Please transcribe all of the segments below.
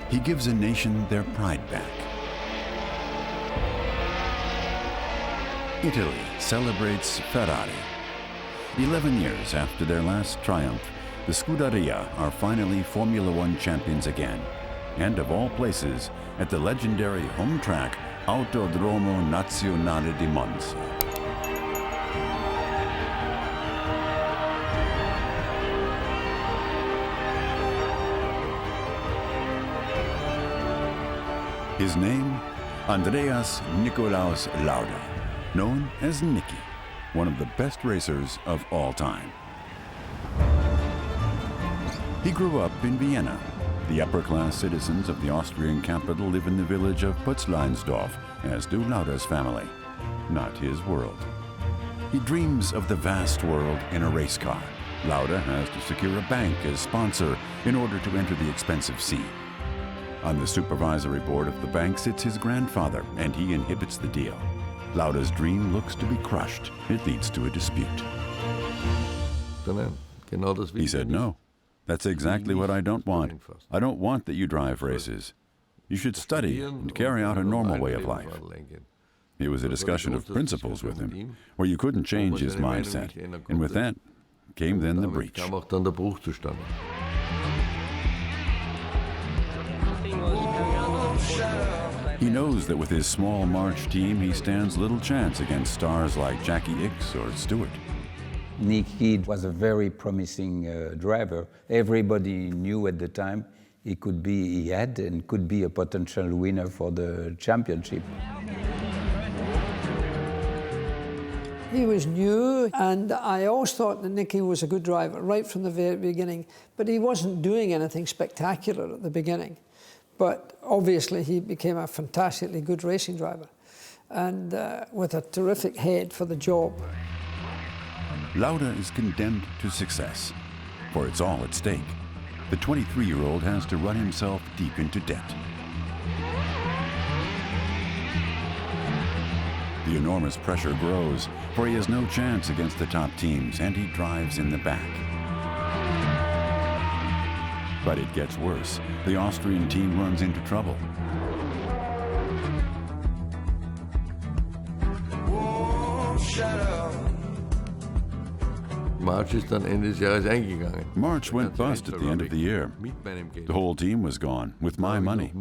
He gives a nation their pride back. Italy celebrates Ferrari. 11 years after their last triumph, the Scuderia are finally Formula One champions again. And of all places, at the legendary home track, Autodromo Nazionale di Monza. His name? Andreas Nicolaus Lauda, known as Niki, one of the best racers of all time. He grew up in Vienna. The upper-class citizens of the Austrian capital live in the village of Putzleinsdorf, as do Lauda's family. Not his world. He dreams of the vast world in a race car. Lauda has to secure a bank as sponsor in order to enter the expensive scene. On the supervisory board of the bank sits his grandfather, and he inhibits the deal. Lauda's dream looks to be crushed. It leads to a dispute. He said, "No, that's exactly what I don't want. I don't want that you drive races. You should study and carry out a normal way of life." It was a discussion of principles with him, where you couldn't change his mindset. And with that came then the breach. He knows that with his small March team, he stands little chance against stars like Jackie Ickx or Stewart. Niki was a very promising driver. Everybody knew at the time he had and could be a potential winner for the championship. He was new, and I always thought that Niki was a good driver right from the very beginning, but he wasn't doing anything spectacular at the beginning. But obviously he became a fantastically good racing driver, and with a terrific head for the job. Lauda is condemned to success, for it's all at stake. The 23-year-old has to run himself deep into debt. The enormous pressure grows, for he has no chance against the top teams, and he drives in the back. But it gets worse. The Austrian team runs into trouble. March went bust at the end of the year. The whole team was gone, with my money.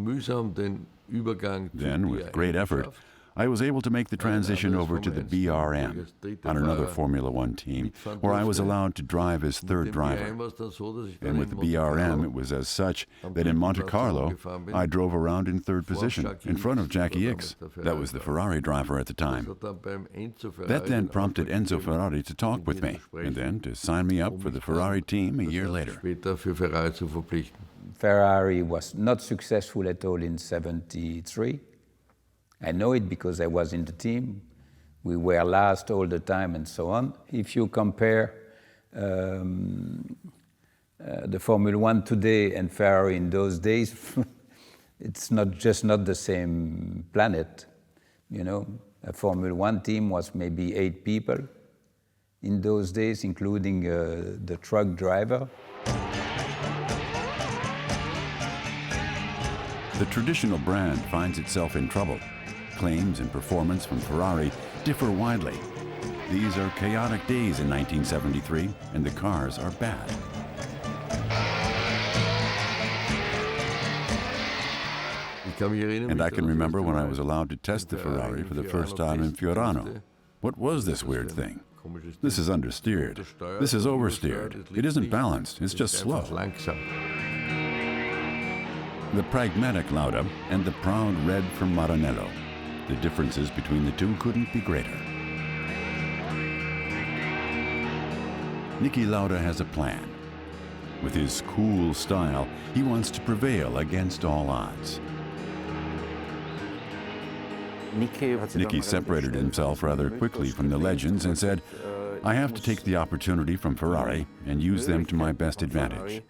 Then, with great effort, I was able to make the transition over to the BRM on another Formula One team, where I was allowed to drive as third driver. And with the BRM, it was as such that in Monte Carlo, I drove around in third position, in front of Jackie Ickx. That was the Ferrari driver at the time. That then prompted Enzo Ferrari to talk with me, and then to sign me up for the Ferrari team a year later. Ferrari was not successful at all in '73. I know it because I was in the team. We were last all the time and so on. If you compare the Formula One today and Ferrari in those days, it's not the same planet. You know, a Formula One team was maybe 8 people in those days, including the truck driver. The traditional brand finds itself in trouble. Claims and performance from Ferrari differ widely. These are chaotic days in 1973, and the cars are bad. And I can remember when I was allowed to test the Ferrari for the first time in Fiorano. What was this weird thing? This is understeered. This is oversteered. It isn't balanced. It's just slow. The pragmatic Lauda and the proud red from Maranello. The differences between the two couldn't be greater. Niki Lauda has a plan. With his cool style, he wants to prevail against all odds. Niki separated himself rather quickly from the legends and said, "I have to take the opportunity from Ferrari and use them to my best advantage.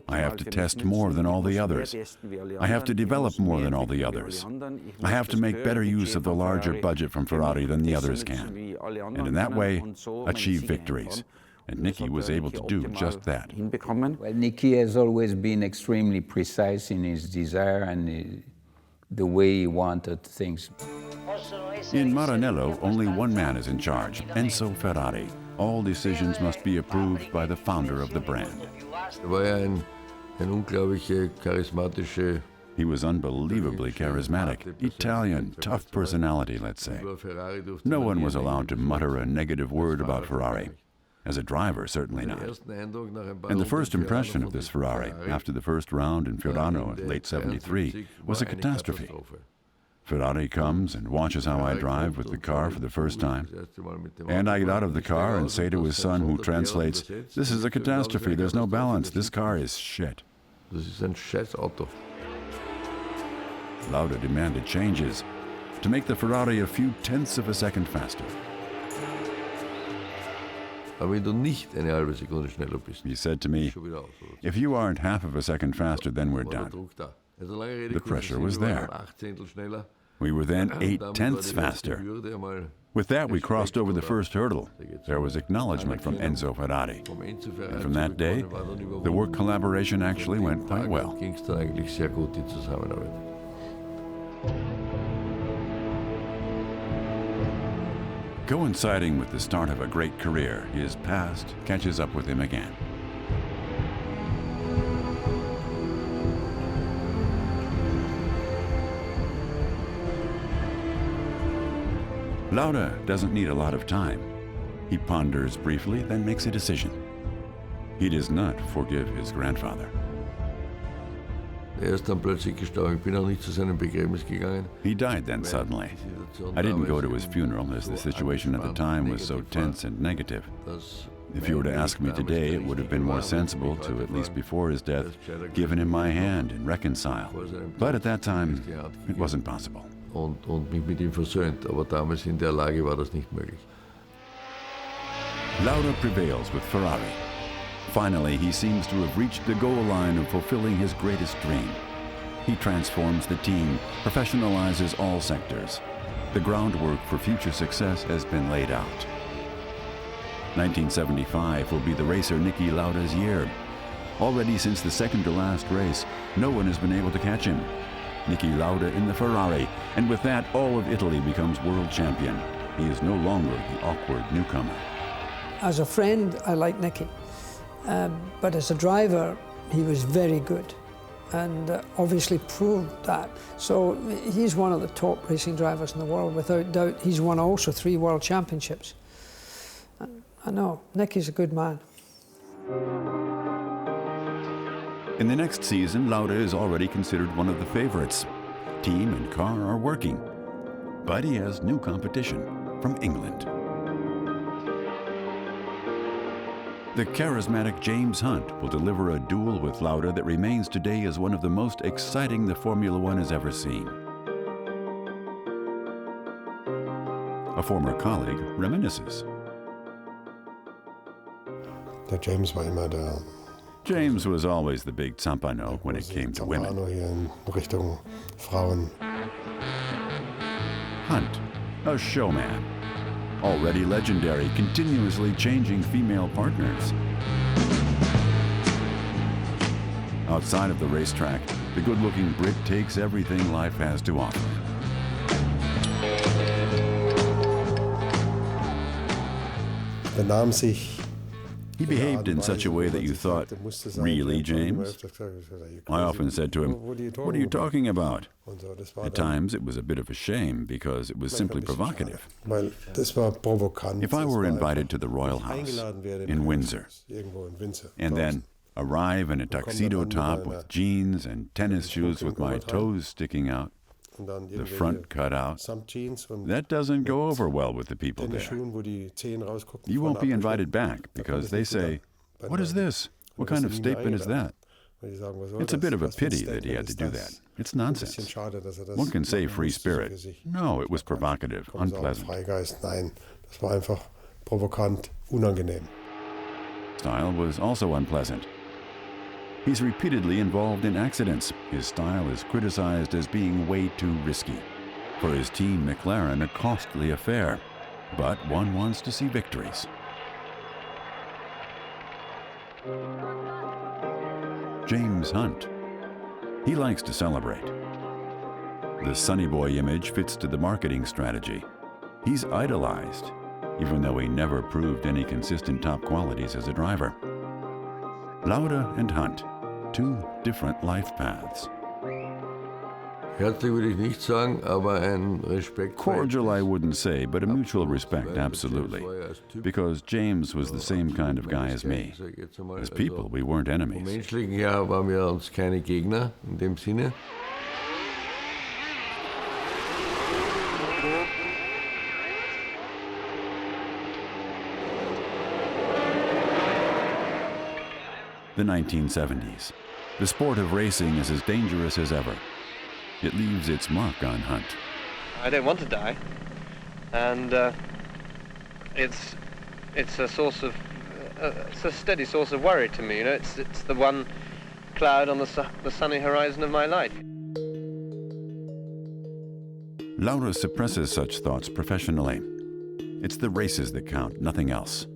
I have to test more than all the others. I have to develop more than all the others. I have to make better use of the larger budget from Ferrari than the others can, and in that way, achieve victories. and Niki was able to do just that. Well, Niki has always been extremely precise in his desire and the way he wanted things. In Maranello, only one man is in charge, Enzo Ferrari. All decisions must be approved by the founder of the brand. He was unbelievably charismatic, Italian, tough personality, let's say. No one was allowed to mutter a negative word about Ferrari. As a driver, certainly not. And the first impression of this Ferrari, after the first round in Fiorano in late '73, was a catastrophe. Ferrari comes and watches how I drive with the car for the first time. And I get out of the car and say to his son, who translates, "This is a catastrophe, there's no balance, this car is shit." Lauda demanded changes to make the Ferrari a few tenths of a second faster. He said to me, "If you aren't half of a second faster, then we're done." The pressure was there. We were then 8/10ths faster. With that, we crossed over the first hurdle. There was acknowledgement from Enzo Ferrari. And from that day, the work collaboration actually went quite well. Coinciding with the start of a great career, his past catches up with him again. Lauda doesn't need a lot of time. He ponders briefly, then makes a decision. He does not forgive his grandfather. He died then suddenly. I didn't go to his funeral as the situation at the time was so tense and negative. If you were to ask me today, it would have been more sensible to, at least before his death, give him my hand and reconcile. But at that time, it wasn't possible. Und mich mit ihm versöhnt, aber damals in der Lage war das nicht möglich. Lauda prevails with Ferrari. Finally, he seems to have reached the goal line of fulfilling his greatest dream. He transforms the team, professionalizes all sectors. The groundwork for future success has been laid out. 1975 will be the racer Niki Lauda's year. Already since the second-to-last race, no one has been able to catch him. Niki Lauda in the Ferrari, and with that, all of Italy becomes world champion. He is no longer the awkward newcomer. As a friend, I like Niki, but as a driver, he was very good, and obviously proved that. So he's one of the top racing drivers in the world, without doubt. He's won also 3 world championships. And I know, Niki's a good man. In the next season, Lauda is already considered one of the favorites. Team and car are working. But he has new competition from England. The charismatic James Hunt will deliver a duel with Lauda that remains today as one of the most exciting the Formula One has ever seen. A former colleague reminisces. James was always the big zampano when it came to women. Hunt, a showman. Already legendary, continuously changing female partners. Outside of the racetrack, the good-looking Brit takes everything life has to offer. He behaved in such a way that you thought, "Really, James?" I often said to him, "What are you talking about?" At times, it was a bit of a shame because it was simply provocative. If I were invited to the Royal House in Windsor, and then arrive in a tuxedo top with jeans and tennis shoes with my toes sticking out, the front cut out, that doesn't go over well with the people there. You won't be invited back because they say, "What is this? What kind of statement is that?" It's a bit of a pity that he had to do that. It's nonsense. One can say free spirit. No, it was provocative, unpleasant. Style was also unpleasant. He's repeatedly involved in accidents. His style is criticized as being way too risky. For his team, McLaren, a costly affair. But one wants to see victories. James Hunt. He likes to celebrate. The sunny boy image fits to the marketing strategy. He's idolized, even though he never proved any consistent top qualities as a driver. Lauda and Hunt, two different life paths. Herzlich würde ich nicht sagen, aber ein Respekt. Cordial I wouldn't say, but a mutual respect, absolutely. Because James was the same kind of guy as me. As people, we weren't Vom enemies. menschlichen her waren wir uns keine Gegner in dem Sinne. The 1970s. The sport of racing is as dangerous as ever. It leaves its mark on Hunt. I don't want to die, and it's a source of it's a steady source of worry to me. You know, it's the one cloud on the sunny horizon of my life. Lauda suppresses such thoughts professionally. It's the races that count, nothing else.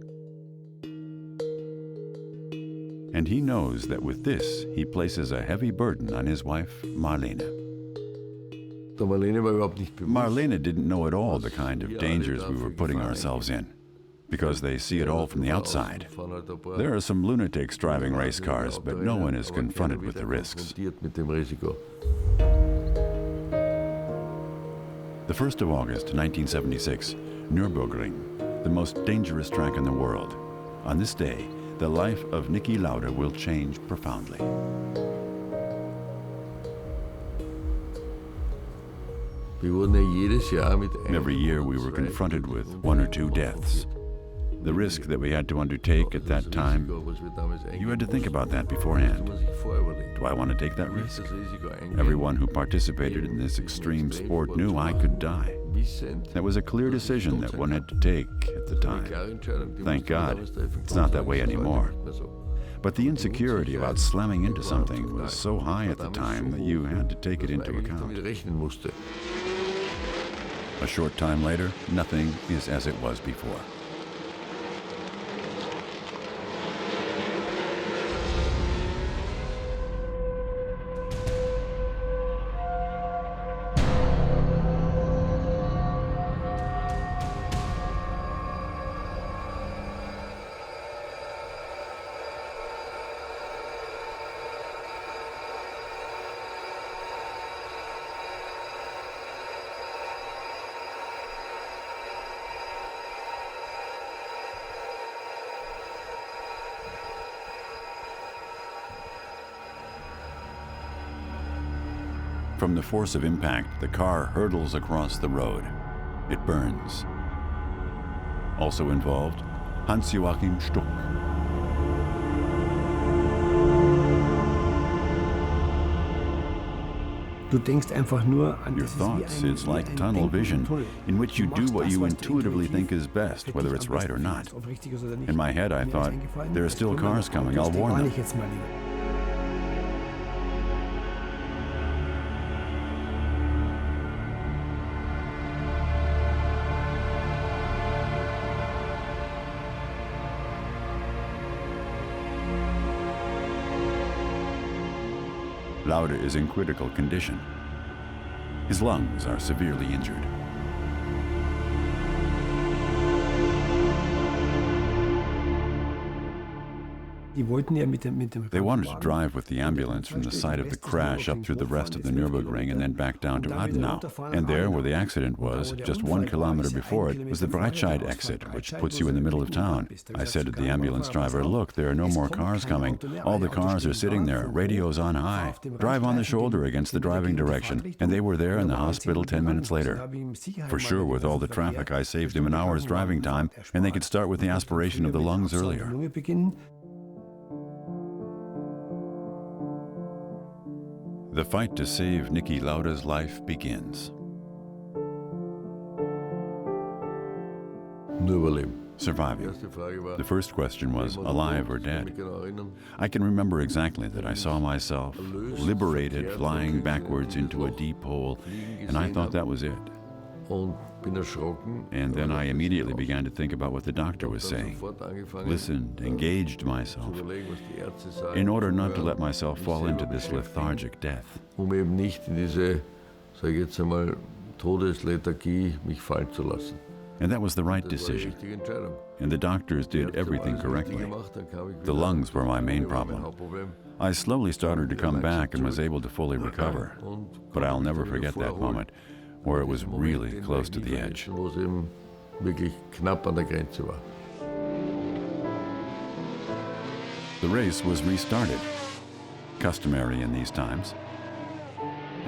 And he knows that with this, he places a heavy burden on his wife, Marlene. Marlene didn't know at all the kind of dangers we were putting ourselves in, because they see it all from the outside. There are some lunatics driving race cars, but no one is confronted with the risks. The 1st of August, 1976, Nürburgring, the most dangerous track in the world. On this day, the life of Niki Lauda will change profoundly. Every year we were confronted with one or two deaths. The risk that we had to undertake at that time, you had to think about that beforehand. Do I want to take that risk? Everyone who participated in this extreme sport knew I could die. That was a clear decision that one had to take at the time. Thank God, it's not that way anymore. But the insecurity about slamming into something was so high at the time that you had to take it into account. A short time later, nothing is as it was before. From the force of impact, the car hurtles across the road. It burns. Also involved, Hans-Joachim Stuck. Your thoughts, it's like tunnel vision, in which you do what you intuitively think is best, whether it's right or not. In my head, I thought, there are still cars coming, I'll warn them. Lauda is in critical condition. His lungs are severely injured. They wanted to drive with the ambulance from the site of the crash up through the rest of the Nürburgring and then back down to Adenau. And there, where the accident was, just 1 kilometer before it, was the Breitscheid exit, which puts you in the middle of town. I said to the ambulance driver, look, there are no more cars coming. All the cars are sitting there, radios on high. Drive on the shoulder against the driving direction. And they were there in the hospital 10 minutes later. For sure, with all the traffic, I saved him an hour's driving time, and they could start with the aspiration of the lungs earlier. The fight to save Niki Lauda's life begins. Surviving. The first question was, alive or dead? I can remember exactly that I saw myself liberated, flying backwards into a deep hole, and I thought that was it. und bin erschrocken. And then I immediately began to think about what the doctor was saying. Listened, engaged myself, in order not to let myself fall into this lethargic death. Eben nicht in diese, sage ich jetzt einmal, Todeslethargie mich fallen zu lassen. And that was the right decision. And the doctors did everything correctly. The lungs were my main problem. I slowly started to come back and was able to fully recover. But I'll never forget that moment, where it was really close to the edge. Wo es eben wirklich knapp an der Grenze war. The race was restarted, customary in these times,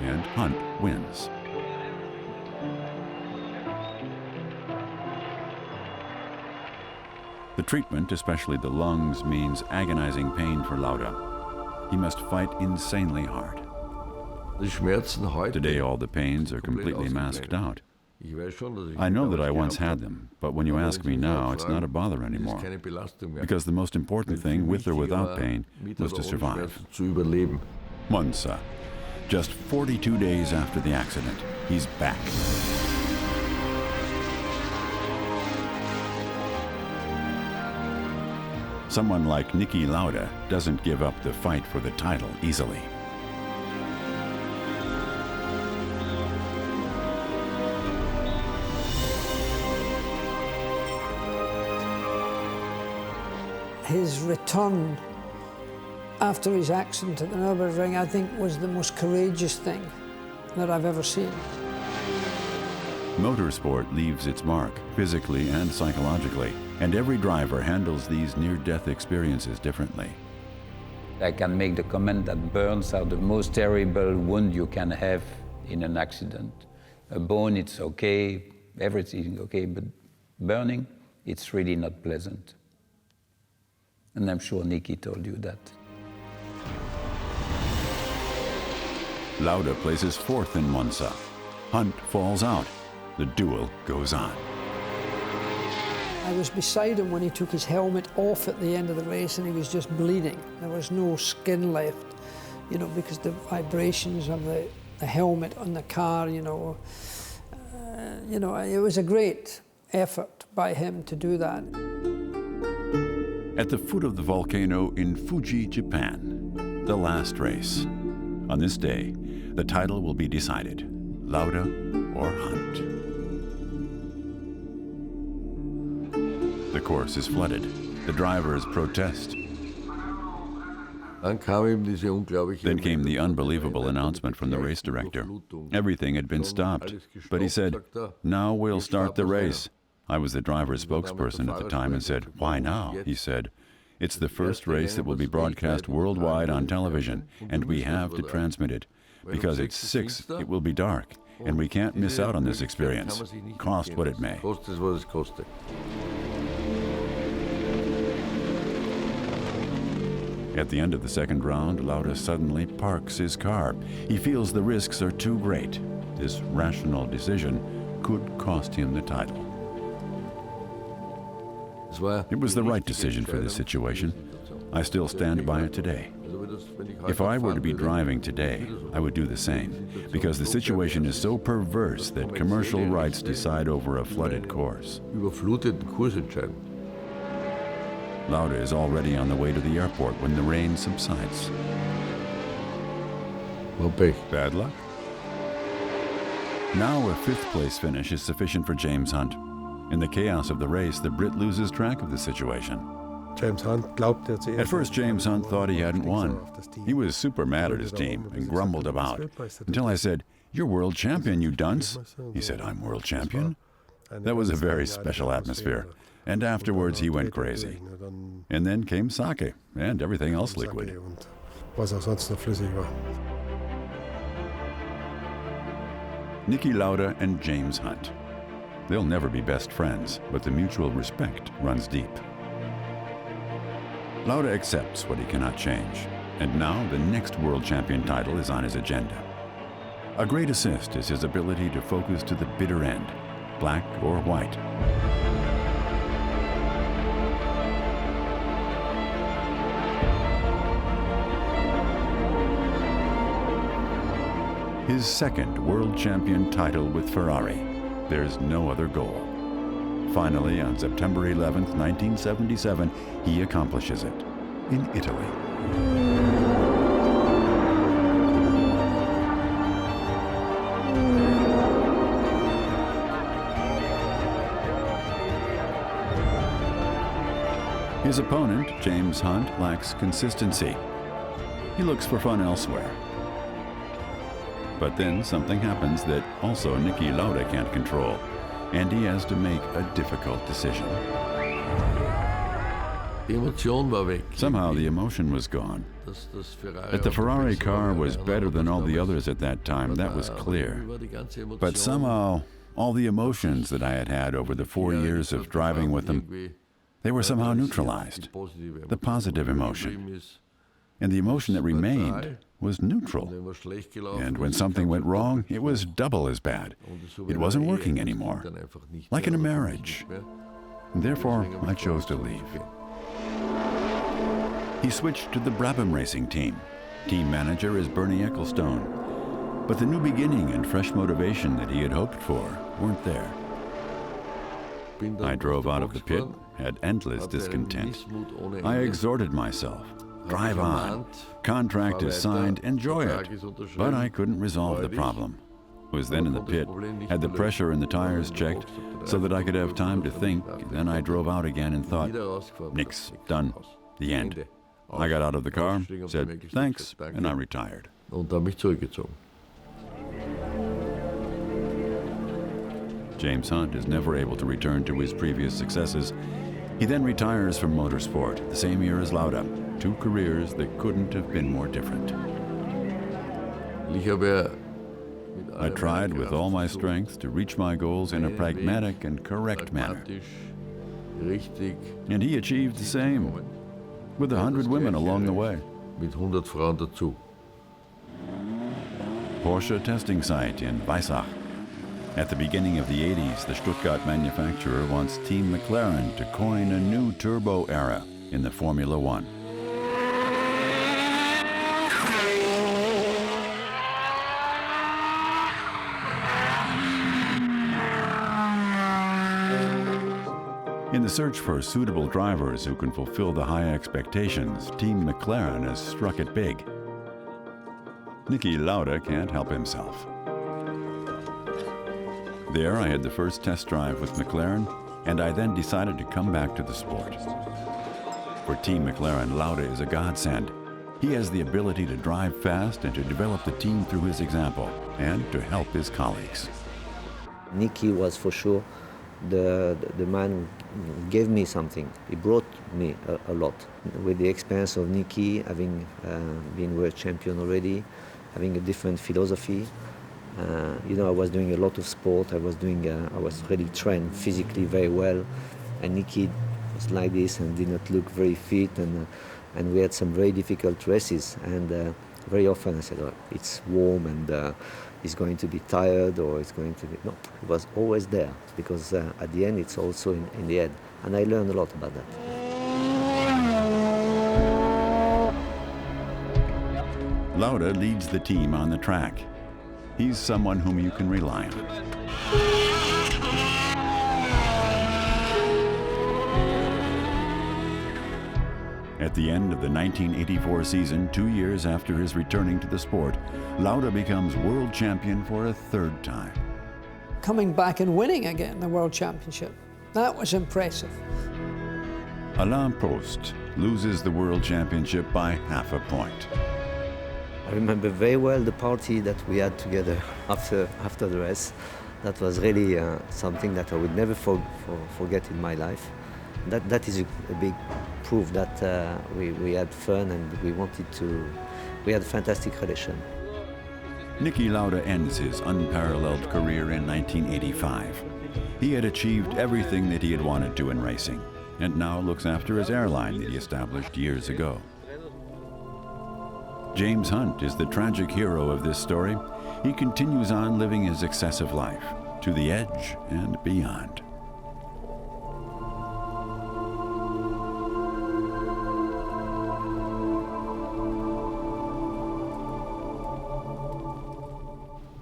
and Hunt wins. The treatment, especially the lungs, means agonizing pain for Lauda. He must fight insanely hard. Die Schmerzen heute. Today all the pains are completely masked out. I know that I once had them, but when you ask me now, it's not a bother anymore. Because the most important thing, with or without pain, was to survive. Monza. Just 42 days after the accident, he's back. Someone like Niki Lauda doesn't give up the fight for the title easily. His return after his accident at the Nürburgring, I think, was the most courageous thing that I've ever seen. Motorsport leaves its mark, physically and psychologically, and every driver handles these near-death experiences differently. I can make the comment that burns are the most terrible wound you can have in an accident. A bone, it's okay, everything okay, but burning, it's really not pleasant. And I'm sure Niki told you that. Lauda places fourth in Monza. Hunt falls out. The duel goes on. I was beside him when he took his helmet off at the end of the race and he was just bleeding. There was no skin left, you know, because the vibrations of the helmet on the car, it was a great effort by him to do that. At the foot of the volcano in Fuji, Japan, the last race. On this day, the title will be decided, Lauda or Hunt. The course is flooded. The drivers protest. Then came the unbelievable announcement from the race director. Everything had been stopped, but he said, "Now we'll start the race." I was the driver's spokesperson at the time and said, "Why now?" He said, "It's the first race that will be broadcast worldwide on television, and we have to transmit it. Because it's 6, it will be dark, and we can't miss out on this experience, cost what it may." At the end of the second round, Lauda suddenly parks his car. He feels the risks are too great. This rational decision could cost him the title. It was the right decision for this situation. I still stand by it today. If I were to be driving today, I would do the same, because the situation is so perverse that commercial rights decide over a flooded course. Lauda is already on the way to the airport when the rain subsides. Bad luck? Now a 5th place finish is sufficient for James Hunt. In the chaos of the race, the Brit loses track of the situation. At first, James Hunt thought he hadn't won. He was super mad at his team and grumbled about, until I said, "You're world champion, you dunce." He said, "I'm world champion?" That was a very special atmosphere. And afterwards, he went crazy. And then came sake and everything else liquid. Niki Lauda and James Hunt. They'll never be best friends, but the mutual respect runs deep. Lauda accepts what he cannot change, and now the next world champion title is on his agenda. A great assist is his ability to focus to the bitter end, black or white. His second world champion title with Ferrari, There's no other goal. Finally, on September 11th, 1977, he accomplishes it in Italy. His opponent, James Hunt, lacks consistency. He looks for fun elsewhere. But then something happens that also Niki Lauda can't control, and he has to make a difficult decision. Somehow the emotion was gone. That the Ferrari car was better than all the others at that time, that was clear. But somehow, all the emotions that I had had over the 4 years of driving with them, they were somehow neutralized. The positive emotion. And the emotion that remained was neutral. And when something went wrong, it was double as bad. It wasn't working anymore. Like in a marriage. And therefore, I chose to leave. He switched to the Brabham racing team. Team manager is Bernie Ecclestone. But the new beginning and fresh motivation that he had hoped for weren't there. I drove out of the pit, had endless discontent. I exhorted myself. Drive on. Contract is signed, enjoy it. But I couldn't resolve the problem. Was then in the pit, had the pressure in the tires checked so that I could have time to think. Then I drove out again and thought, nix, done, the end. I got out of the car, said thanks, and I retired. James Hunt is never able to return to his previous successes. He then retires from motorsport, the same year as Lauda. 2 careers that couldn't have been more different. I tried with all my strength to reach my goals in a pragmatic and correct manner. And he achieved the same, with 100 women along the way. Porsche testing site in Weissach. At the beginning of the 80s, the Stuttgart manufacturer wants Team McLaren to coin a new turbo era in the Formula One. In the search for suitable drivers who can fulfill the high expectations, Team McLaren has struck it big. Niki Lauda can't help himself. There I had the first test drive with McLaren, and I then decided to come back to the sport. For Team McLaren, Lauda is a godsend. He has the ability to drive fast and to develop the team through his example, and to help his colleagues. Niki was for sure the man who gave me something. He brought me a lot. With the experience of Niki, having been world champion already, having a different philosophy. I was doing a lot of sport. I was really trained physically very well, and Niki was like this and did not look very fit, and we had some very difficult races. And very often I said, oh, it's warm and he's going to be tired, or it's going to be... No, he was always there, because at the end it's also in the head, and I learned a lot about that. Lauda leads the team on the track. He's someone whom you can rely on. At the end of the 1984 season, 2 years after his returning to the sport, Lauda becomes world champion for a 3rd time. Coming back and winning again the World Championship, that was impressive. Alain Prost loses the World Championship by half a point. I remember very well the party that we had together after the race. That was really something that I would never forget in my life. That is a big proof that we had fun, and we had a fantastic relation. Niki Lauda ends his unparalleled career in 1985. He had achieved everything that he had wanted to in racing, and now looks after his airline that he established years ago. James Hunt is the tragic hero of this story. He continues on living his excessive life, to the edge and beyond.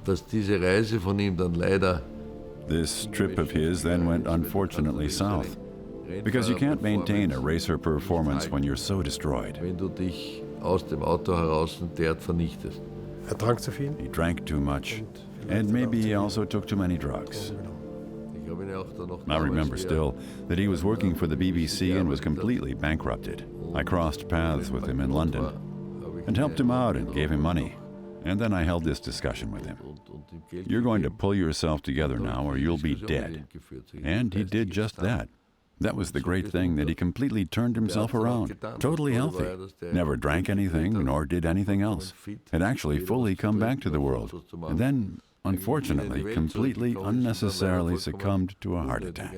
Dass diese Reise von ihm dann leider This trip of his then went unfortunately south, because you can't maintain a racer performance when you're so destroyed. Wenn du dich aus dem Auto heraus derart vernichtest. Trank zu viel. He drank too much, and maybe he also took too many drugs. I remember still that he was working for the BBC and was completely bankrupted. I crossed paths with him in London and helped him out and gave him money. And then I held this discussion with him. You're going to pull yourself together now or you'll be dead. And he did just that. That was the great thing, that he completely turned himself around, totally healthy, never drank anything nor did anything else, had actually fully come back to the world, and then, unfortunately, completely unnecessarily succumbed to a heart attack.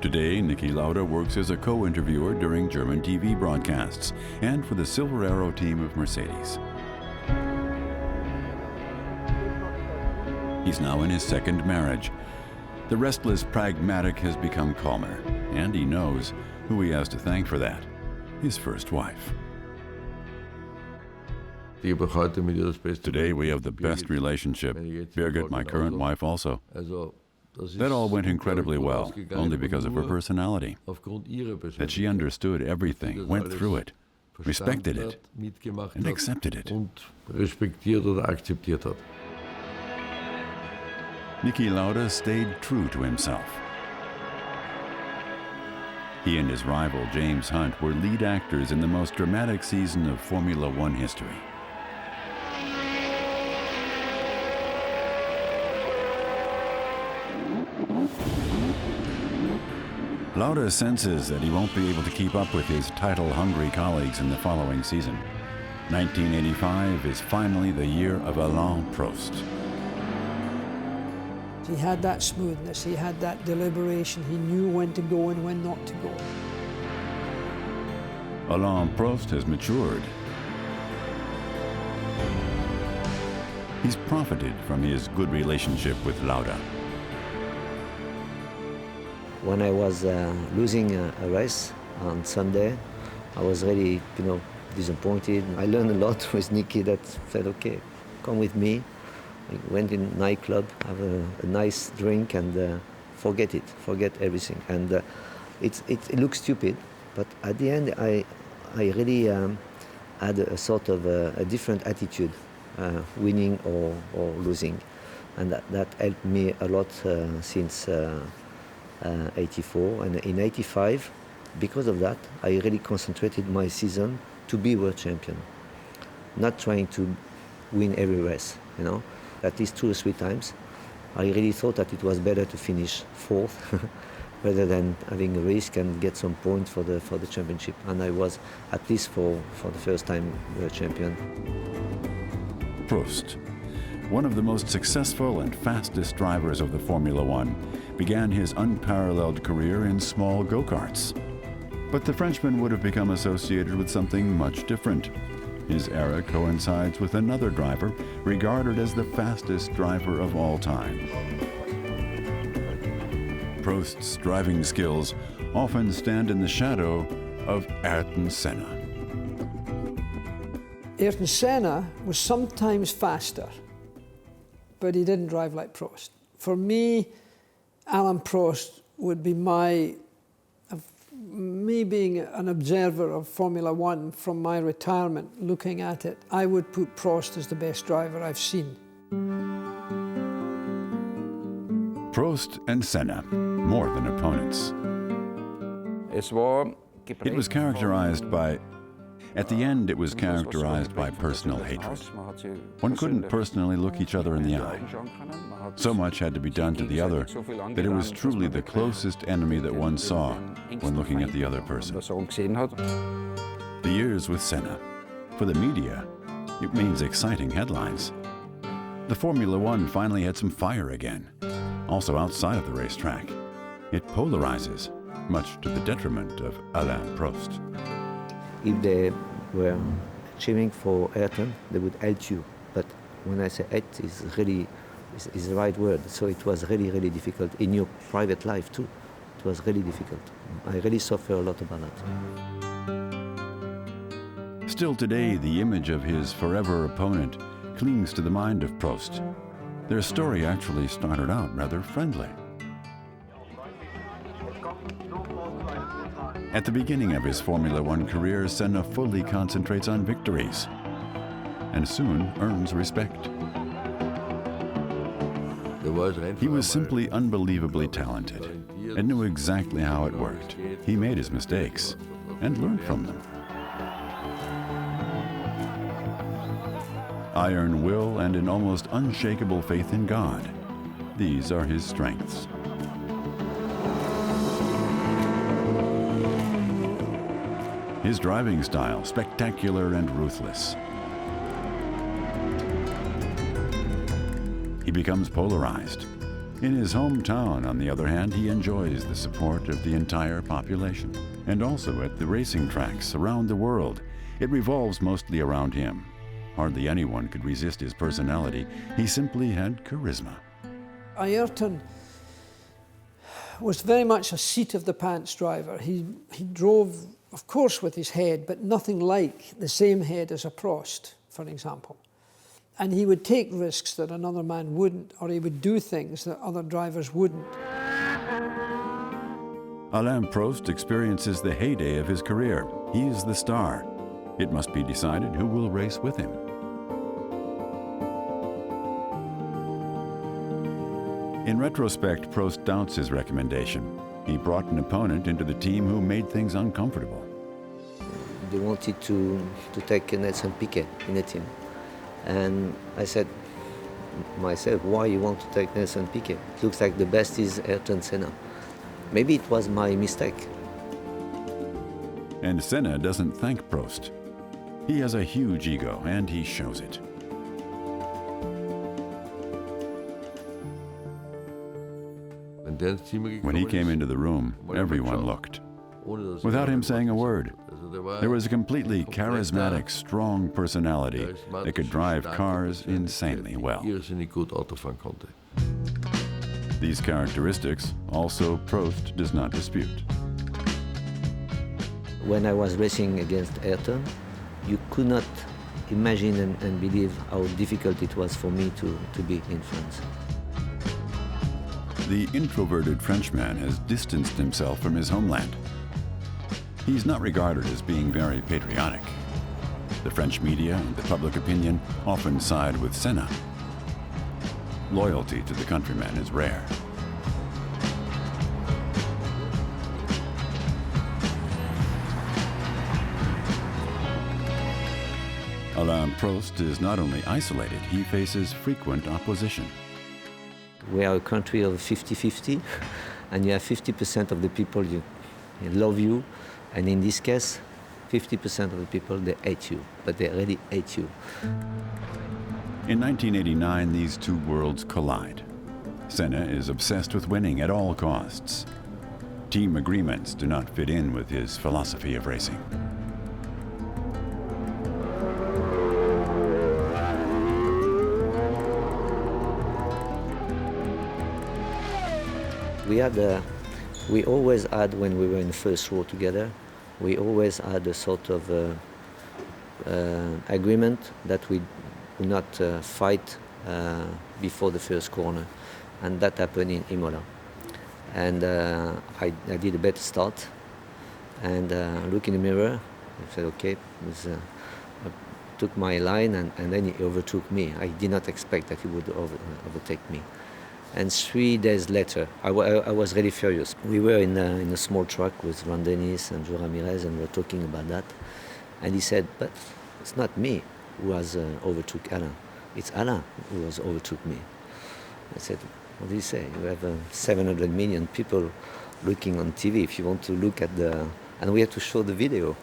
Today, Niki Lauda works as a co-interviewer during German TV broadcasts and for the Silver Arrow team of Mercedes. He's now in his second marriage. The restless pragmatic has become calmer, and he knows who he has to thank for that: his first wife. Today we have the best relationship. Birgit, my current wife, also. That all went incredibly well, only because of her personality. That she understood everything, went through it, respected it, and accepted it. Niki Lauda stayed true to himself. He and his rival, James Hunt, were lead actors in the most dramatic season of Formula One history. Lauda senses that he won't be able to keep up with his title-hungry colleagues in the following season. 1985 is finally the year of Alain Prost. He had that smoothness, he had that deliberation, he knew when to go and when not to go. Alain Prost has matured. He's profited from his good relationship with Lauda. When I was losing a race on Sunday, I was really, disappointed. I learned a lot with Niki that said, okay, come with me. We went in a nightclub, have a nice drink, and forget everything. And it looks stupid, but at the end, I really had a sort of a different attitude, winning or losing, and that helped me a lot since '84. And in '85, because of that, I really concentrated my season to be world champion, not trying to win every race, at least 2 or 3 times. I really thought that it was better to finish 4th rather than having a risk and get some points for the championship. And I was, at least for the first time, world champion. Prost, one of the most successful and fastest drivers of the Formula One, began his unparalleled career in small go-karts. But the Frenchman would have become associated with something much different. His era coincides with another driver regarded as the fastest driver of all time. Prost's driving skills often stand in the shadow of Ayrton Senna. Ayrton Senna was sometimes faster, but he didn't drive like Prost. For me, Alain Prost would be me being an observer of Formula One from my retirement, looking at it, I would put Prost as the best driver I've seen. Prost and Senna, more than opponents. It was characterized by, at the end, it was characterized by personal hatred. One couldn't personally look each other in the eye. So much had to be done to the other that it was truly the closest enemy that one saw when looking at the other person. The years with Senna. For the media, it means exciting headlines. The Formula One finally had some fire again, also outside of the racetrack. It polarizes, much to the detriment of Alain Prost. If they were cheering for Ayrton, they would hate you. But when I say hate, is the right word. So it was really, really difficult. In your private life too, it was really difficult. I really suffer a lot about that. Still today, the image of his forever opponent clings to the mind of Prost. Their story actually started out rather friendly. At the beginning of his Formula One career, Senna fully concentrates on victories and soon earns respect. He was simply unbelievably talented and knew exactly how it worked. He made his mistakes and learned from them. Iron will and an almost unshakable faith in God. These are his strengths. His driving style, spectacular and ruthless. He becomes polarized. In his hometown, on the other hand, he enjoys the support of the entire population. And also at the racing tracks around the world, it revolves mostly around him. Hardly anyone could resist his personality. He simply had charisma. Ayrton was very much a seat-of-the-pants driver. He drove, of course, with his head, but nothing like the same head as a Prost, for example. And he would take risks that another man wouldn't, or he would do things that other drivers wouldn't. Alain Prost experiences the heyday of his career. He is the star. It must be decided who will race with him. In retrospect, Prost doubts his recommendation. He brought an opponent into the team who made things uncomfortable. They wanted to take Nelson Piquet in the team. And I said myself, why you want to take Nelson Piquet? It looks like the best is Ayrton Senna. Maybe it was my mistake. And Senna doesn't thank Prost. He has a huge ego, and he shows it. When he came into the room, everyone looked. Without him saying a word, there was a completely charismatic, strong personality that could drive cars insanely well. These characteristics also Prost does not dispute. When I was racing against Ayrton, you could not imagine and believe how difficult it was for me to be in France. The introverted Frenchman has distanced himself from his homeland. He's not regarded as being very patriotic. The French media and the public opinion often side with Senna. Loyalty to the countryman is rare. Alain Prost is not only isolated, he faces frequent opposition. We are a country of 50-50, and you have 50% of the people you love you, and in this case, 50% of the people, they hate you, but they really hate you. In 1989, these two worlds collide. Senna is obsessed with winning at all costs. Team agreements do not fit in with his philosophy of racing. We always had, when we were in the first row together, we always had a sort of agreement that we would not fight before the first corner, and that happened in Imola. And I did a better start, and look in the mirror, I said, okay, I took my line, and then he overtook me. I did not expect that he would overtake me. And 3 days later, I was really furious. We were in a small truck with Ron Dennis and Joe Ramirez, and we were talking about that. And he said, but it's not me who has overtook Alain. It's Alain who has overtook me. I said, what do you say? You have 700 million people looking on TV. If you want to look at the... And we had to show the video.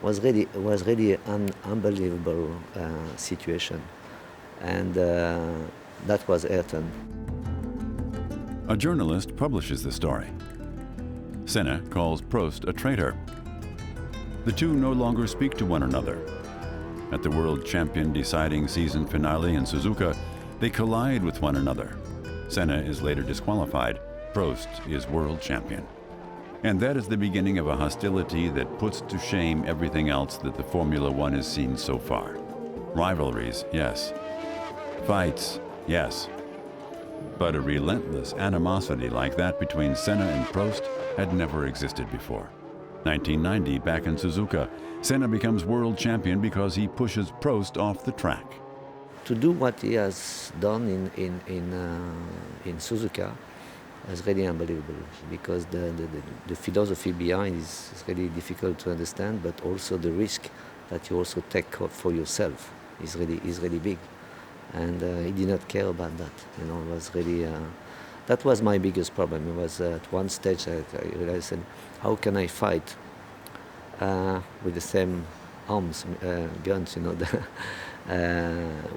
It was really an unbelievable situation. And that was Ayrton. A journalist publishes the story. Senna calls Prost a traitor. The two no longer speak to one another. At the World Champion deciding season finale in Suzuka, they collide with one another. Senna is later disqualified. Prost is world champion. And that is the beginning of a hostility that puts to shame everything else that the Formula One has seen so far. Rivalries, yes, Fights, yes. But a relentless animosity like that between Senna and Prost had never existed before. 1990, back in Suzuka, Senna becomes world champion because he pushes Prost off the track. To do what he has done in Suzuka is really unbelievable, because the philosophy behind is really difficult to understand, but also the risk that you also take for yourself is really big. And he did not care about that. You know, it was really, that was my biggest problem. It was at one stage I realized, how can I fight with the same arms, guns, you know,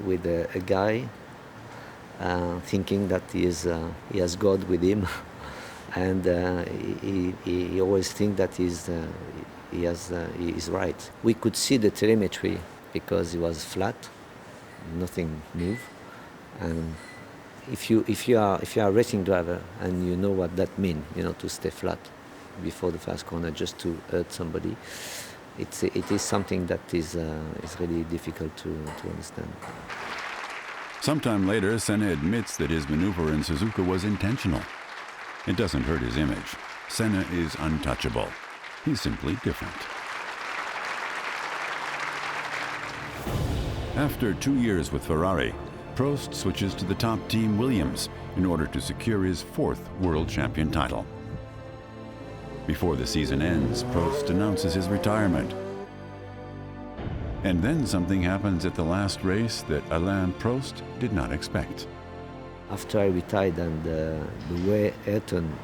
with a guy thinking that he has God with him, and he always thinks that he is right. We could see the telemetry because it was flat, nothing moved, and if you are a racing driver and you know what that means, you know, to stay flat before the first corner just to hurt somebody, it is something that is really difficult to understand. Sometime later, Senna admits that his maneuver in Suzuka was intentional. It doesn't hurt his image. Senna is untouchable. He's simply different. After 2 years with Ferrari, Prost switches to the top team Williams in order to secure his 4th world champion title. Before the season ends, Prost announces his retirement. And then something happens at the last race that Alain Prost did not expect. After I retired, and the way Ayrton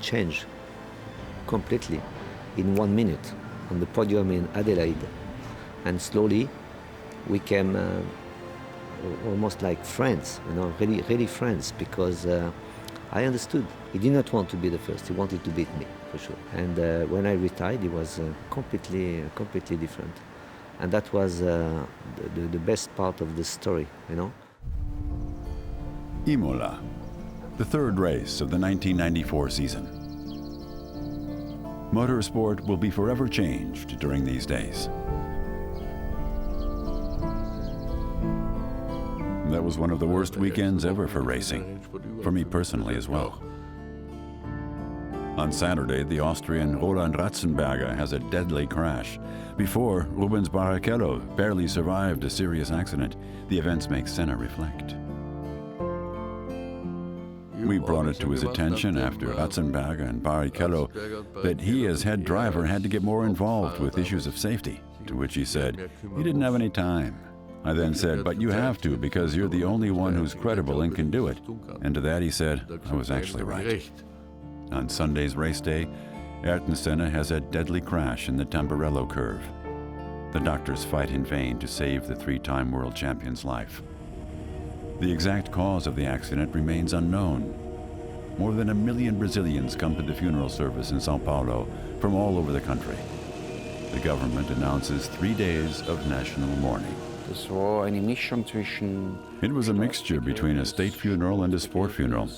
changed completely in 1 minute on the podium in Adelaide, and slowly we came almost like friends, you know, really friends, because I understood. He did not want to be the first, he wanted to beat me, for sure. And when I retired, it was completely different. And that was the best part of the story, you know. Imola, the 3rd race of the 1994 season. Motorsport will be forever changed during these days. That was one of the worst weekends ever for racing, for me personally as well. On Saturday, the Austrian Roland Ratzenberger has a deadly crash. Before, Rubens Barrichello barely survived a serious accident. The events make Senna reflect. We brought it to his attention after Ratzenberger and Barrichello that he, as head driver, had to get more involved with issues of safety, to which he said he didn't have any time. I then said, but you have to, because you're the only one who's credible and can do it. And to that he said, I was actually right. On Sunday's race day, Ayrton Senna has a deadly crash in the Tamburello curve. The doctors fight in vain to save the 3-time world champion's life. The exact cause of the accident remains unknown. More than 1 million Brazilians come to the funeral service in Sao Paulo from all over the country. The government announces 3 days of national mourning. It was a mixture between a state funeral and a sport funeral,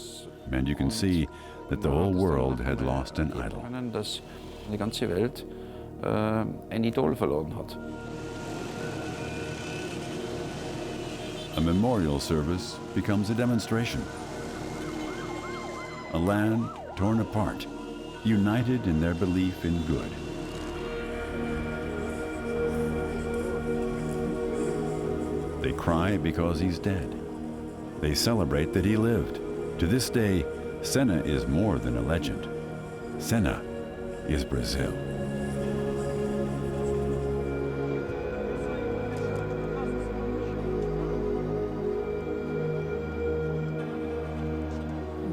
and you can see that the whole world had lost an idol. A memorial service becomes a demonstration. A land torn apart, united in their belief in good. They cry because he's dead. They celebrate that he lived. To this day, Senna is more than a legend. Senna is Brazil.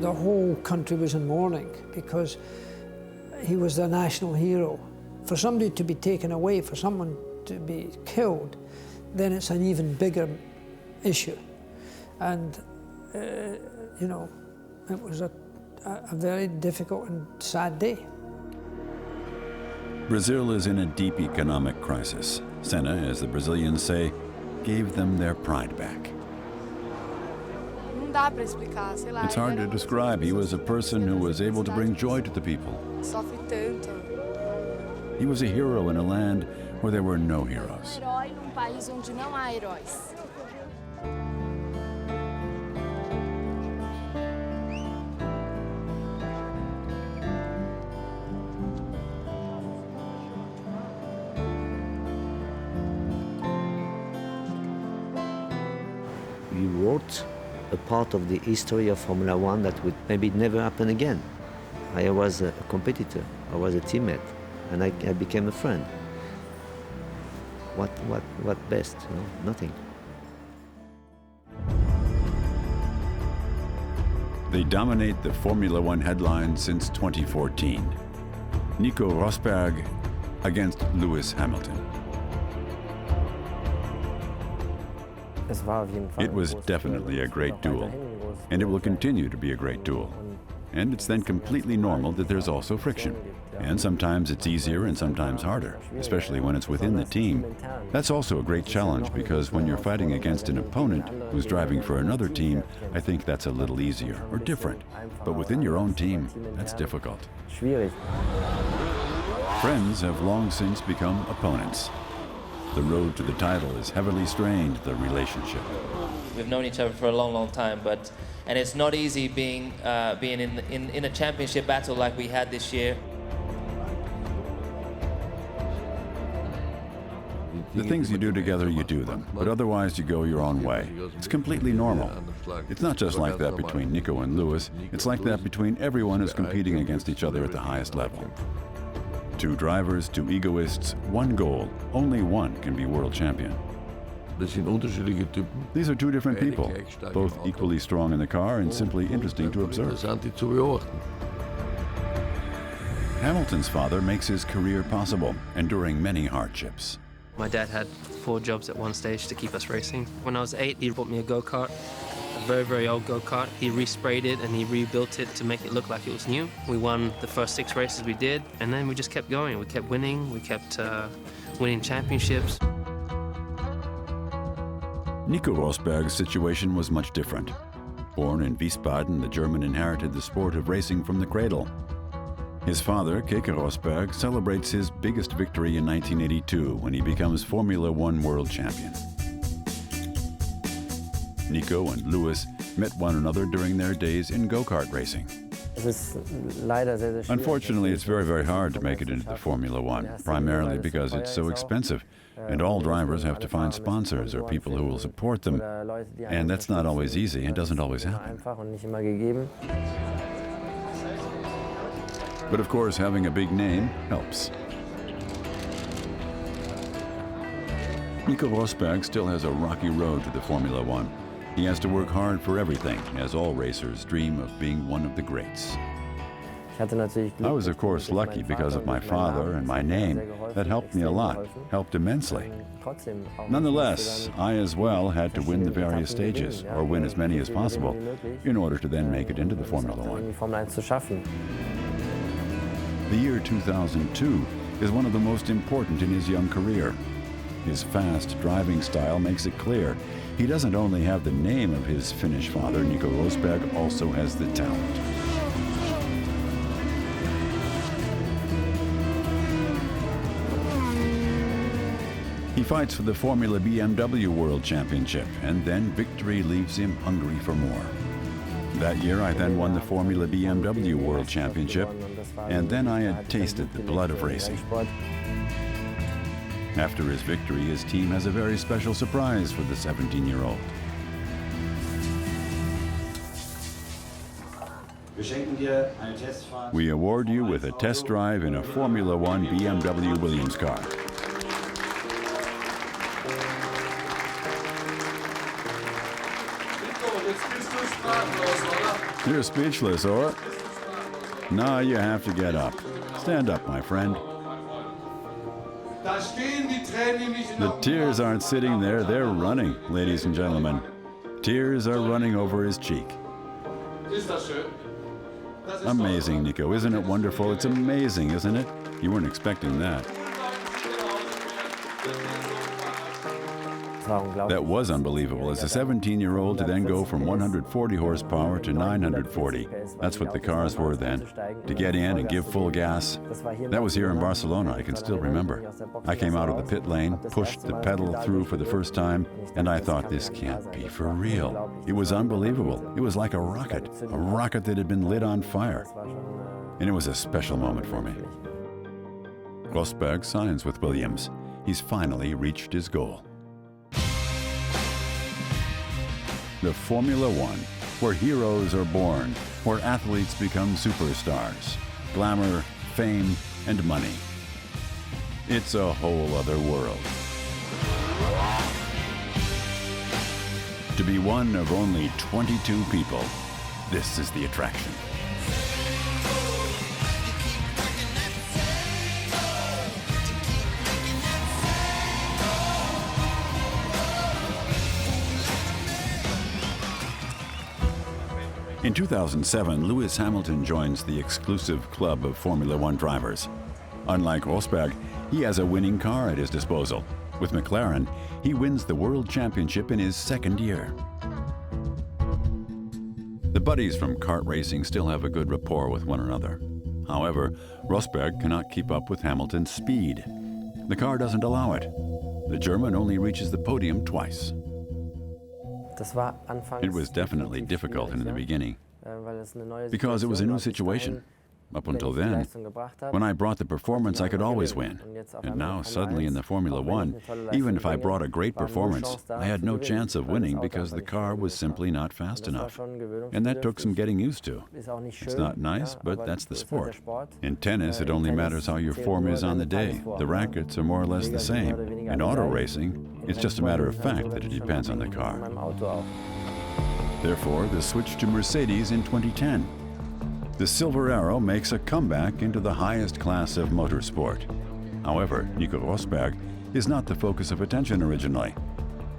The whole country was in mourning because he was the national hero. For somebody to be taken away, for someone to be killed, then it's an even bigger issue. And, you know, it was a very difficult and sad day. Brazil is in a deep economic crisis. Senna, as the Brazilians say, gave them their pride back. It's hard to describe. He was a person who was able to bring joy to the people. He was a hero in a land where there were no heroes. we wrote a part of the history of Formula One that would maybe never happen again. I was a competitor, I was a teammate, and I became a friend. What best? You know? Nothing. They dominate the Formula One headlines since 2014. Nico Rosberg against Lewis Hamilton. It was definitely a great duel, and it will continue to be a great duel. And it's then completely normal that there's also friction. And sometimes it's easier and sometimes harder, especially when it's within the team. That's also a great challenge because when you're fighting against an opponent who's driving for another team, I think that's a little easier or different. But within your own team, that's difficult. Friends have long since become opponents. The road to the title has heavily strained the relationship. We've known each other for a long, long time, and it's not easy being in a championship battle like we had this year. The things you do together, you do them, but otherwise you go your own way. It's completely normal. It's not just like that between Nico and Lewis, it's like that between everyone who's competing against each other at the highest level. Two drivers, two egoists, one goal. Only one can be world champion. These are two different people, both equally strong in the car and simply interesting to observe. Hamilton's father makes his career possible, enduring many hardships. My dad had 4 jobs at one stage to keep us racing. When I was 8, he bought me a go-kart, a very, very old go-kart. He resprayed it and he rebuilt it to make it look like it was new. We won the first 6 races we did, and then we just kept going. We kept winning, we kept winning championships. Nico Rosberg's situation was much different. Born in Wiesbaden, the German inherited the sport of racing from the cradle. His father, Keke Rosberg, celebrates his biggest victory in 1982 when he becomes Formula One world champion. Nico and Lewis met one another during their days in go-kart racing. Unfortunately, it's very, very hard to make it into the Formula One, primarily because it's so expensive, and all drivers have to find sponsors or people who will support them, and that's not always easy and doesn't always happen. But of course, having a big name helps. Nico Rosberg still has a rocky road to the Formula One. He has to work hard for everything, as all racers dream of being one of the greats. I was, of course, lucky because of my father and my name. That helped me a lot, helped immensely. Nonetheless, I as well had to win the various stages, or win as many as possible, in order to then make it into the Formula One. The year 2002 is one of the most important in his young career. His fast driving style makes it clear he doesn't only have the name of his Finnish father, Nico Rosberg, also has the talent. He fights for the Formula BMW World Championship, and then victory leaves him hungry for more. That year, I then won the Formula BMW World Championship, and then I had tasted the blood of racing. After his victory, his team has a very special surprise for the 17-year-old. We award you with a test drive in a Formula One BMW Williams car. You're speechless, or? No, you have to get up. Stand up, my friend. The tears aren't sitting there, they're running, ladies and gentlemen. Tears are running over his cheek. Amazing, Nico. Isn't it wonderful? It's amazing, isn't it? You weren't expecting that. That was unbelievable. As a 17-year-old to then go from 140 horsepower to 940. That's what the cars were then. To get in and give full gas. That was here in Barcelona, I can still remember. I came out of the pit lane, pushed the pedal through for the first time, and I thought, this can't be for real. It was unbelievable. It was like a rocket that had been lit on fire. And it was a special moment for me. Rosberg signs with Williams. He's finally reached his goal. the Formula One, where heroes are born, where athletes become superstars, glamour, fame, and money. It's a whole other world. To be one of only 22 people, this is the attraction. In 2007, Lewis Hamilton joins the exclusive club of Formula One drivers. Unlike Rosberg, he has a winning car at his disposal. With McLaren, he wins the World Championship in his second year. The buddies from kart racing still have a good rapport with one another. However, Rosberg cannot keep up with Hamilton's speed. The car doesn't allow it. The German only reaches the podium twice. It was definitely difficult in the beginning because it was a new situation. Up until then, when I brought the performance, I could always win. And now, suddenly in the Formula One, even if I brought a great performance, I had no chance of winning because the car was simply not fast enough. And that took some getting used to. It's not nice, but that's the sport. In tennis, it only matters how your form is on the day. The rackets are more or less the same. In auto racing, it's just a matter of fact that it depends on the car. Therefore, the switch to Mercedes in 2010. The Silver Arrow makes a comeback into the highest class of motorsport. However, Nico Rosberg is not the focus of attention originally.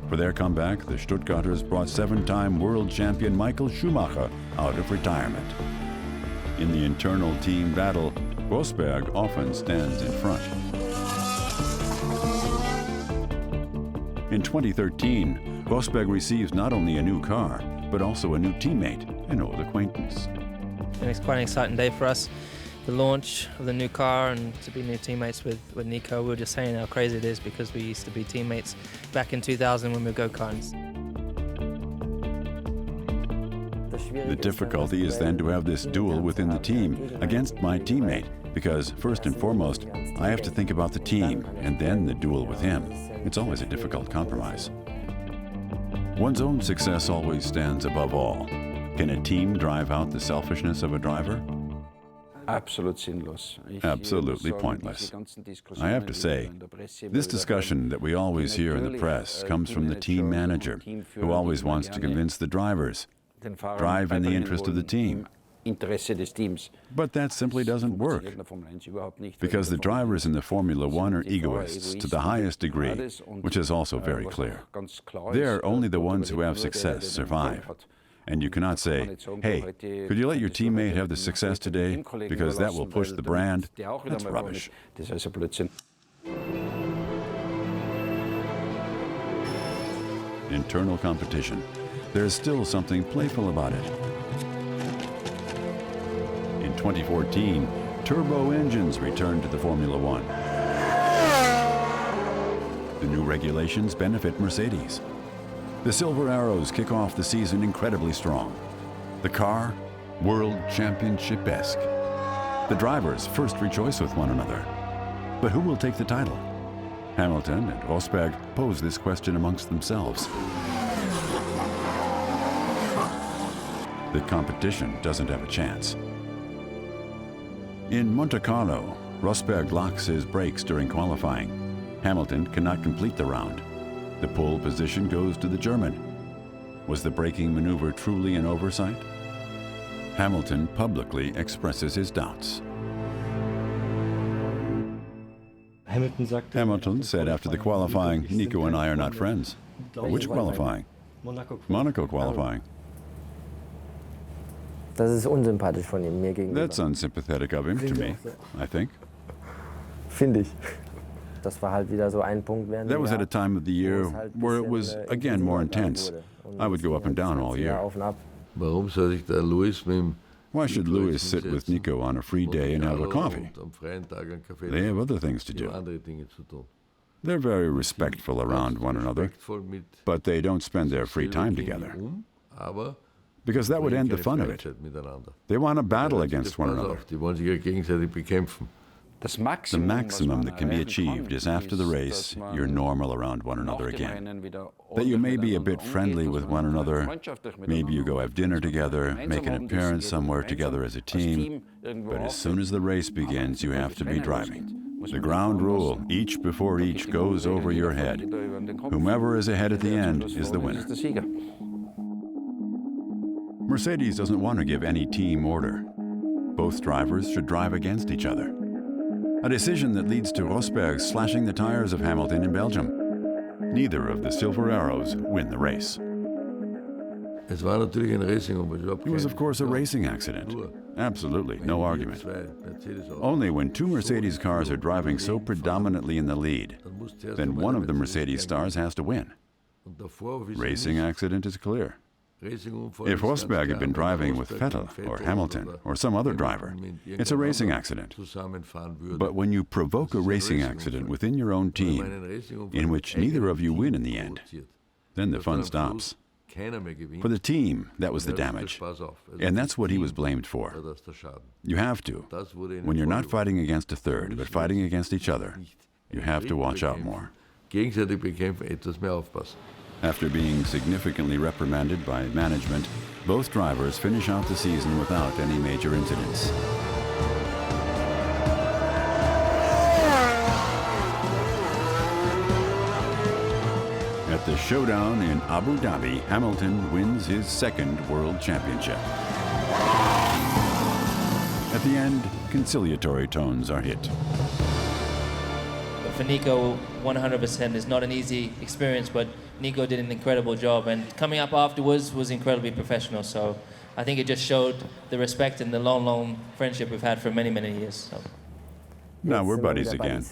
For their comeback, the Stuttgarters brought 7-time world champion Michael Schumacher out of retirement. In the internal team battle, Rosberg often stands in front. In 2013, Rosberg receives not only a new car, but also a new teammate, an old acquaintance. And it's quite an exciting day for us, the launch of the new car and to be new teammates with Nico. We were just saying how crazy it is because we used to be teammates back in 2000 when we were go-karts. The difficulty is then to have this duel within the team against my teammate, because first and foremost, I have to think about the team and then the duel with him. It's always a difficult compromise. One's own success always stands above all. Can a team drive out the selfishness of a driver? Absolutely pointless. I have to say, this discussion that we always hear in the press comes from the team manager, who always wants to convince the drivers, drive in the interest of the team. But that simply doesn't work, because the drivers in the Formula One are egoists to the highest degree, which is also very clear. They're only the ones who have success survive. And you cannot say, hey, could you let your teammate have the success today because that will push the brand? That's rubbish. Internal competition. There's still something playful about it. In 2014, turbo engines returned to the Formula One. The new regulations benefit Mercedes. The Silver Arrows kick off the season incredibly strong. The car, World Championship-esque. The drivers first rejoice with one another. But who will take the title? Hamilton and Rosberg pose this question amongst themselves. The competition doesn't have a chance. In Monte Carlo, Rosberg locks his brakes during qualifying. Hamilton cannot complete the round. The pole position goes to the German. Was the braking maneuver truly an oversight? Hamilton publicly expresses his doubts. Hamilton said after the qualifying, Nico and I are not friends. Which qualifying? Monaco qualifying. Das ist unsympathisch von ihm mir gegenüber. That's unsympathetic of him to me, I think. Finde ich. Das war halt wieder so ein Punkt während That was at a time of the year where it was, again, more intense. I would go up and down all year. Warum soll sich der Lewis mit dem Why should Lewis sit with Nico on a free day and have a coffee? am freien Tag einen Kaffee They have other things to trinken, do. andere Dinge zu tun? They're very respectful around one another, Respektvoll mit but they don't spend their free time gehen together, aber because that would end the keine fun of it. Freundschaft miteinander. They want to battle Ja, against das one pass another. auf, die wollen sich ja gegenseitig bekämpfen. The maximum that can be achieved is after the race, you're normal around one another again. That you may be a bit friendly with one another, maybe you go have dinner together, make an appearance somewhere together as a team, but as soon as the race begins, you have to be driving. The ground rule, each before each, goes over your head. Whomever is ahead at the end is the winner. Mercedes doesn't want to give any team order. Both drivers should drive against each other. A decision that leads to Rosberg slashing the tires of Hamilton in Belgium. Neither of the Silver Arrows win the race. Es war natürlich ein Racing, aber überhaupt It was, of course, a racing accident. Absolutely, no argument. Only when two Mercedes cars are driving so predominantly in the lead, then one of the Mercedes stars has to win. Racing accident is clear. If Rosberg had been driving with Vettel or Hamilton or some other driver, it's a racing accident. But when you provoke a racing accident within your own team, in which neither of you win in the end, then the fun stops. For the team, that was the damage. And that's what he was blamed for. You have to. When you're not fighting against a third, but fighting against each other, you have to watch out more. Gegenseitig bekämpfen, etwas mehr aufpassen. After being significantly reprimanded by management, both drivers finish out the season without any major incidents. At the showdown in Abu Dhabi, Hamilton wins his second world championship. At the end, conciliatory tones are hit. But for Nico, 100% is not an easy experience, but Nico did an incredible job, and coming up afterwards was incredibly professional. So I think it just showed the respect and the long, long friendship we've had for many, many years. So. Now we're buddies again.